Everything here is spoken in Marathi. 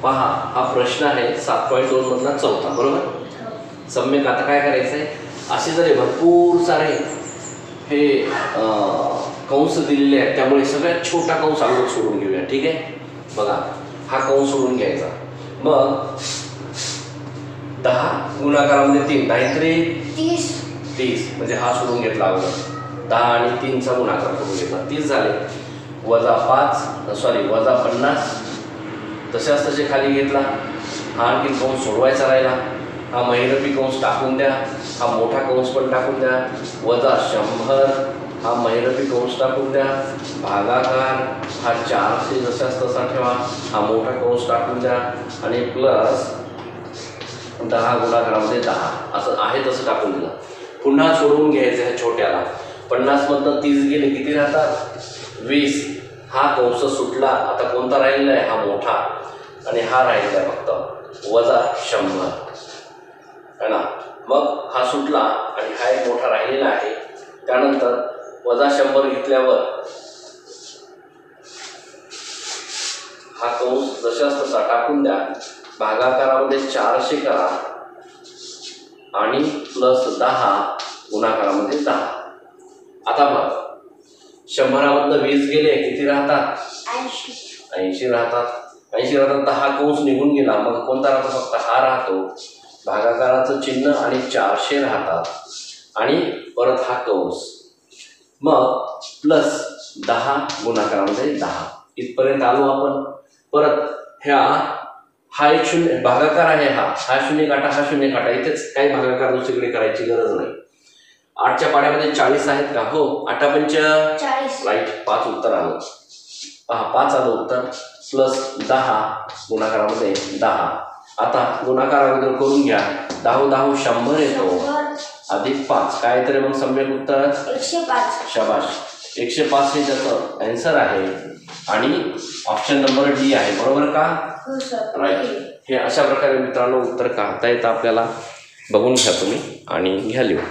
पहा हा प्रश्न आहे 7.2 मधला चौथा, बरोबर. सम्यक आता काय करायचं आहे, असे जरी भरपूर सारे हे कंस दिलेले आहेत, त्यामुळे सगळ्यात छोटा कंस आपण सोडून घेऊया. ठीक आहे, बघा हा कंस सोडून घ्यायचा. मग 10 गुणाकारामध्ये 3 30 म्हणजे हा सोडून घेतला अगोदर. 10 आणि 3चा गुणाकार करून घेतला, 30 झाले. वजा 50 तशाच तसे खाली घेतला. हा आणखी कंस सोडवायचा राहिला. हा महिरपी कंस टाकून द्या, हा मोठा कंस पण टाकून द्या. वजा 100 हा महिरपी कंस टाकून द्या. भागाकार हा 400 जशाच तसा ठेवा, हा मोठा कंस टाकून द्या. आणि प्लस 10 गुणाकारामध्ये 10 असं आहे तसं टाकून दिलं. पुन्हा सोडवून घ्यायचं ह्या छोट्याला. 50 मधनं 30 गेले, किती राहतात 20. हा कंस सुटला. आता कोणता राहिलेला आहे, हा मोठा, आणि हा राहिलेला आहे फक्त वजा 100 है ना. मग हा सुटला आणि हा एक मोठा राहिलेला आहे. त्यानंतर वजा 100 घेतल्यावर हा कंस जशाच तसा टाकून द्या. भागाकारामध्ये 400 करा आणि प्लस 10 गुणाकारामध्ये 10. आता बघ 100 20 गेले, किती राहतात 80 राहतात. 80 राहतात तर हा कंस निघून गेला. मग कोणता राहतो, फक्त हा राहतो. भागाकाराचं चिन्ह आणि 400 राहतात आणि परत हा कंस. मग प्लस 10 गुणाकारामध्ये 10 इथपर्यंत आलो आपण. परत हा एक शून्य भागाकार आहे. हा शून्य काटा, हा शून्य काटा. इथेच काही भागाकार दुसरीकडे करायची गरज नाही. 8च्या पाड्यामध्ये 40 आहेत का? हो. 8 पंच 40. राईट, 5 उत्तर आलं. पहा 5 आलं उत्तर. प्लस 10 गुणाकारामध्ये 10. आता गुणाकार अगोदर करून घ्या. 10 10 100 येतो, अधिक 5 काय तरी, मग सम्यक उत्तर 105. शाबाश, 105 हे त्याचं आन्सर आहे. आणि ऑप्शन नंबर डी आहे, बरोबर का? राईट. हे अशा प्रकारे मित्रांनो उत्तर काढता येतं आपल्याला. बघून घ्या तुम्ही आणि घ्या लिहून.